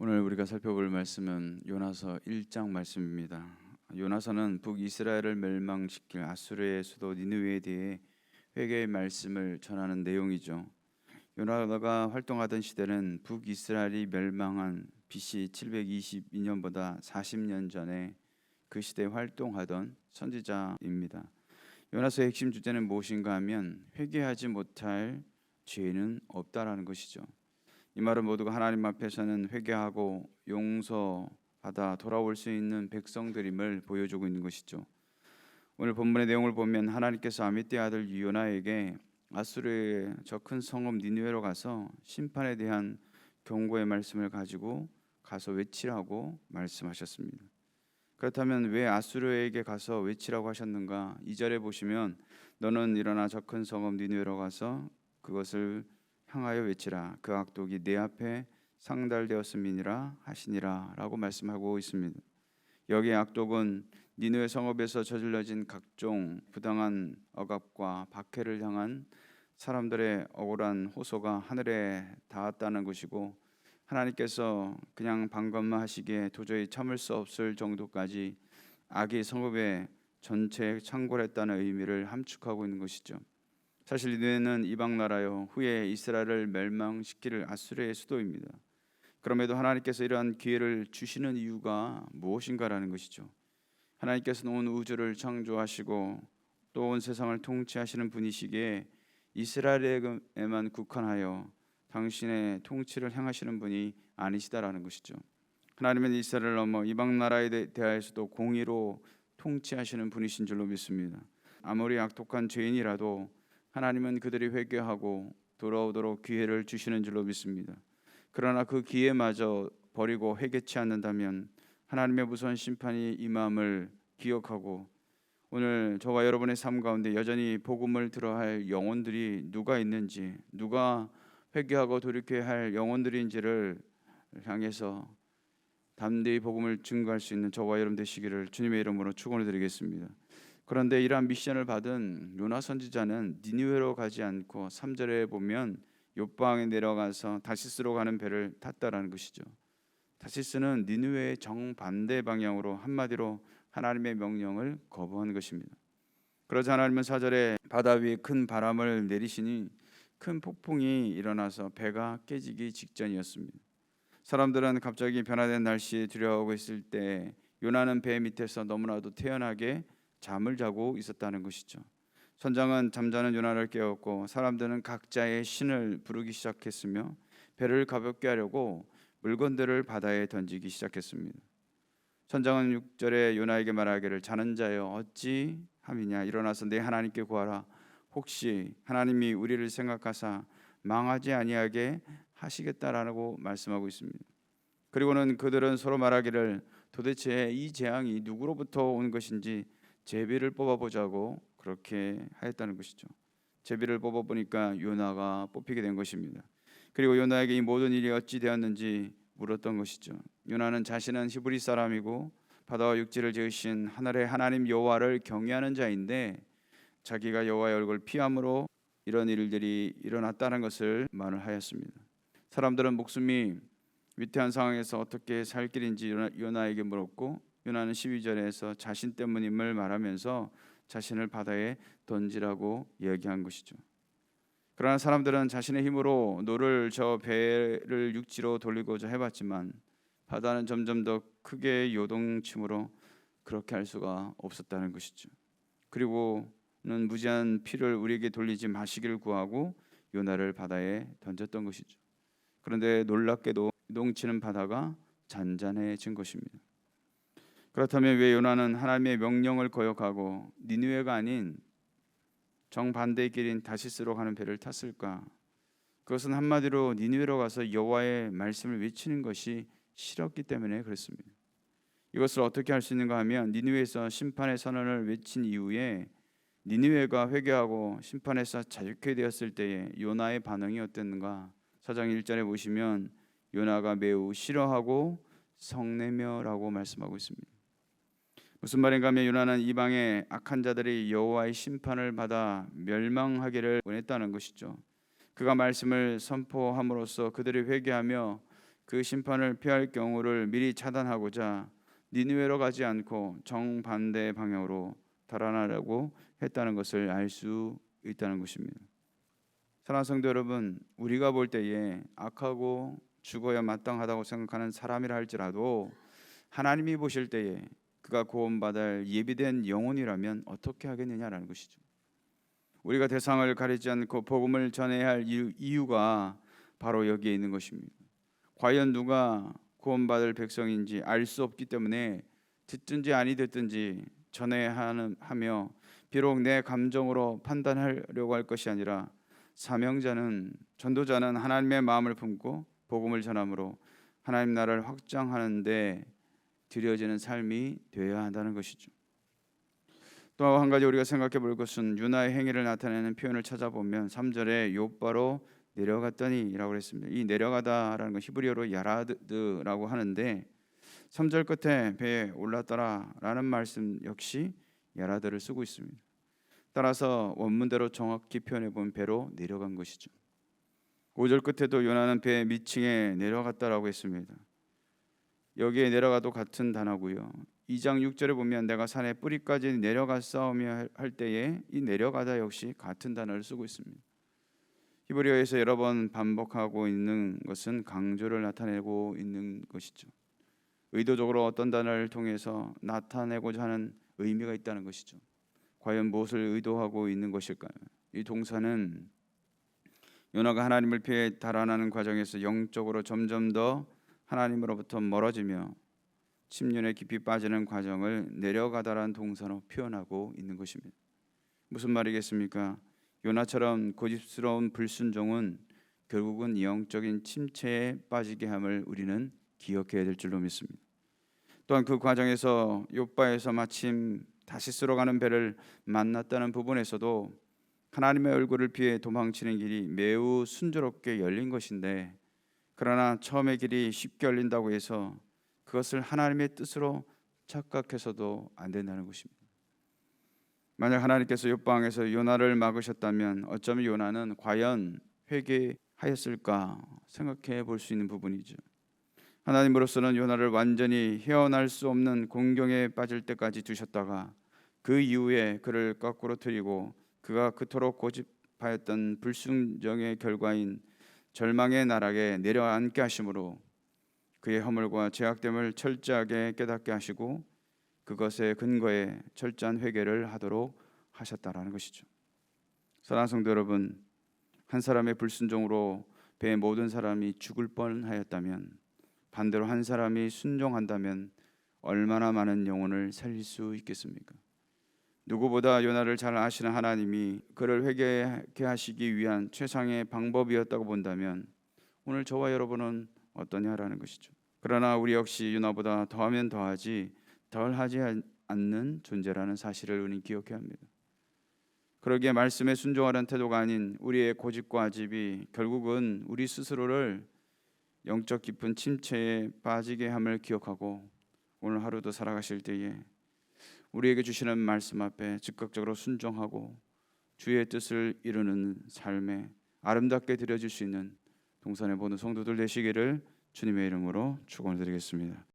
오늘 우리가 살펴볼 말씀은 요나서 1장 말씀입니다. 요나서는 북이스라엘을 멸망시킬 아수르의 수도 니느웨에 대해 회개의 말씀을 전하는 내용이죠. 요나가 활동하던 시대는 북이스라엘이 멸망한 BC 722년보다 40년 전에 그 시대에 활동하던 선지자입니다. 요나서의 핵심 주제는 무엇인가 하면 회개하지 못할 죄는 없다라는 것이죠. 이 말은 모두가 하나님 앞에서는 회개하고 용서받아 돌아올 수 있는 백성들임을 보여주고 있는 것이죠. 오늘 본문의 내용을 보면 하나님께서 아미떼의 아들 요나에게 아수르의 저 큰 성읍 니느웨로 가서 심판에 대한 경고의 말씀을 가지고 가서 외치라고 말씀하셨습니다. 그렇다면 왜 아수르에게 가서 외치라고 하셨는가? 2절에 보시면 너는 일어나 저 큰 성읍 니느웨로 가서 그것을 향하여 외치라. 그 악독이 내 앞에 상달되었음이니라 하시니라 라고 말씀하고 있습니다. 여기에 악독은 니느웨 성읍에서 저질러진 각종 부당한 억압과 박해를 향한 사람들의 억울한 호소가 하늘에 닿았다는 것이고, 하나님께서 그냥 방관만 하시기에 도저히 참을 수 없을 정도까지 악이 성읍의 전체에 창궐했다는 의미를 함축하고 있는 것이죠. 사실 니느웨는 이방 나라요 후에 이스라엘을 멸망시킬 아수르의 수도입니다. 그럼에도 하나님께서 이러한 기회를 주시는 이유가 무엇인가라는 것이죠. 하나님께서는 온 우주를 창조하시고 또 온 세상을 통치하시는 분이시기에 이스라엘에만 국한하여 당신의 통치를 행하시는 분이 아니시다라는 것이죠. 하나님은 이스라엘을 넘어 이방 나라에 대하여서도 공의로 통치하시는 분이신 줄로 믿습니다. 아무리 악독한 죄인이라도 하나님은 그들이 회개하고 돌아오도록 기회를 주시는 줄로 믿습니다. 그러나 그 기회마저 버리고 회개치 않는다면 하나님의 무서운 심판이 임함을 기억하고, 오늘 저와 여러분의 삶 가운데 여전히 복음을 들어야 할 영혼들이 누가 있는지, 누가 회개하고 돌이켜야 할 영혼들인지를 향해서 담대히 복음을 증거할 수 있는 저와 여러분 되시기를 주님의 이름으로 축원을 드리겠습니다. 그런데 이러한 미션을 받은 요나 선지자는 니느웨로 가지 않고 3절에 보면 욥방에 내려가서 다시스로 가는 배를 탔다라는 것이죠. 다시스는 니느웨의 정반대 방향으로, 한마디로 하나님의 명령을 거부한 것입니다. 그러자 하나님은 4절에 바다 위에 큰 바람을 내리시니 큰 폭풍이 일어나서 배가 깨지기 직전이었습니다. 사람들은 갑자기 변화된 날씨에 두려워하고 있을 때 요나는 배 밑에서 너무나도 태연하게 잠을 자고 있었다는 것이죠. 선장은 잠자는 요나를 깨웠고 사람들은 각자의 신을 부르기 시작했으며 배를 가볍게 하려고 물건들을 바다에 던지기 시작했습니다. 선장은 6절에 요나에게 말하기를 자는 자여 어찌 함이냐, 일어나서 내 하나님께 구하라. 혹시 하나님이 우리를 생각하사 망하지 아니하게 하시겠다라고 말씀하고 있습니다. 그리고는 그들은 서로 말하기를 도대체 이 재앙이 누구로부터 온 것인지 제비를 뽑아보자고 그렇게 하였다는 것이죠. 제비를 뽑아보니까 요나가 뽑히게 된 것입니다. 그리고 요나에게 이 모든 일이 어찌 되었는지 물었던 것이죠. 요나는 자신은 히브리 사람이고 바다와 육지를 지으신 하늘의 하나님 여호와를 경외하는 자인데 자기가 여호와의 얼굴을 피함으로 이런 일들이 일어났다는 것을 말을 하였습니다. 사람들은 목숨이 위태한 상황에서 어떻게 살 길인지 요나에게 물었고, 요나는 12절에서 자신 때문임을 말하면서 자신을 바다에 던지라고 이야기한 것이죠. 그러나 사람들은 자신의 힘으로 노를 저 배를 육지로 돌리고자 해봤지만 바다는 점점 더 크게 요동치므로 그렇게 할 수가 없었다는 것이죠. 그리고는 무지한 피를 우리에게 돌리지 마시기를 구하고 요나를 바다에 던졌던 것이죠. 그런데 놀랍게도 요동치는 바다가 잔잔해진 것입니다. 그렇다면 왜 요나는 하나님의 명령을 거역하고 니느웨가 아닌 정반대의 길인 다시스로 가는 배를 탔을까? 그것은 한마디로 니느웨로 가서 여호와의 말씀을 외치는 것이 싫었기 때문에 그렇습니다. 이것을 어떻게 할 수 있는가 하면 니느웨에서 심판의 선언을 외친 이후에 니느웨가 회개하고 심판에서 자유케 되었을 때에 요나의 반응이 어땠는가? 4장 1절에 보시면 요나가 매우 싫어하고 성내며라고 말씀하고 있습니다. 무슨 말인가 하면 요나는 이방의 악한 자들이 여호와의 심판을 받아 멸망하기를 원했다는 것이죠. 그가 말씀을 선포함으로써 그들이 회개하며 그 심판을 피할 경우를 미리 차단하고자 니느웨로 가지 않고 정반대 방향으로 달아나려고 했다는 것을 알 수 있다는 것입니다. 사랑하는 성도 여러분, 우리가 볼 때에 악하고 죽어야 마땅하다고 생각하는 사람이라 할지라도 하나님이 보실 때에 그가 구원받을 예비된 영혼이라면 어떻게 하겠느냐라는 것이죠. 우리가 대상을 가리지 않고 복음을 전해야 할 이유가 바로 여기에 있는 것입니다. 과연 누가 구원받을 백성인지 알 수 없기 때문에 듣든지 아니 듣든지 전해야 하며, 비록 내 감정으로 판단하려고 할 것이 아니라 사명자는, 전도자는 하나님의 마음을 품고 복음을 전함으로 하나님 나라를 확장하는 데 드려지는 삶이 되어야 한다는 것이죠. 또 한 가지 우리가 생각해 볼 것은 유나의 행위를 나타내는 표현을 찾아보면 3절에 욥바로 내려갔더니라고 했습니다. 이 내려가다라는 건 히브리어로 야라드라고 하는데 3절 끝에 배에 올랐더라라는 말씀 역시 야라드를 쓰고 있습니다. 따라서 원문대로 정확히 표현해 보면 배로 내려간 것이죠. 5절 끝에도 요나는 배 밑층에 내려갔다라고 했습니다. 여기에 내려가도 같은 단어고요. 2장 6절에 보면 내가 산의 뿌리까지 내려가 싸우며 할 때에 이 내려가다 역시 같은 단어를 쓰고 있습니다. 히브리어에서 여러 번 반복하고 있는 것은 강조를 나타내고 있는 것이죠. 의도적으로 어떤 단어를 통해서 나타내고자 하는 의미가 있다는 것이죠. 과연 무엇을 의도하고 있는 것일까요? 이 동사는 요나가 하나님을 피해 달아나는 과정에서 영적으로 점점 더 하나님으로부터 멀어지며 침륜에 깊이 빠지는 과정을 내려가다라는 동사로 표현하고 있는 것입니다. 무슨 말이겠습니까? 요나처럼 고집스러운 불순종은 결국은 영적인 침체에 빠지게 함을 우리는 기억해야 될 줄로 믿습니다. 또한 그 과정에서 욥바에서 마침 다시스로 가는 배를 만났다는 부분에서도 하나님의 얼굴을 피해 도망치는 길이 매우 순조롭게 열린 것인데, 그러나 처음의 길이 쉽게 열린다고 해서 그것을 하나님의 뜻으로 착각해서도 안 된다는 것입니다. 만약 하나님께서 욥방에서 요나를 막으셨다면 어쩌면 요나는 과연 회개하였을까 생각해 볼 수 있는 부분이죠. 하나님으로서는 요나를 완전히 헤어날 수 없는 공경에 빠질 때까지 두셨다가 그 이후에 그를 거꾸로 틀리고 그가 그토록 고집하였던 불순종의 결과인 절망의 나락에 내려앉게 하심으로 그의 허물과 죄악됨을 철저하게 깨닫게 하시고 그것의 근거에 철저한 회개를 하도록 하셨다라는 것이죠. 사랑하는 성도 여러분, 한 사람의 불순종으로 배의 모든 사람이 죽을 뻔하였다면 반대로 한 사람이 순종한다면 얼마나 많은 영혼을 살릴 수 있겠습니까? 누구보다 요나를 잘 아시는 하나님이 그를 회개하게 하시기 위한 최상의 방법이었다고 본다면 오늘 저와 여러분은 어떠냐라는 것이죠. 그러나 우리 역시 요나보다 더하면 더하지 덜하지 않는 존재라는 사실을 우리는 기억해야 합니다. 그러기에 말씀에 순종하라는 태도가 아닌 우리의 고집과 아집이 결국은 우리 스스로를 영적 깊은 침체에 빠지게 함을 기억하고 오늘 하루도 살아가실 때에 우리에게 주시는 말씀 앞에 즉각적으로 순종하고 주의 뜻을 이루는 삶에 아름답게 드려질 수 있는 동산의 모든 성도들 되시기를 주님의 이름으로 축원드리겠습니다.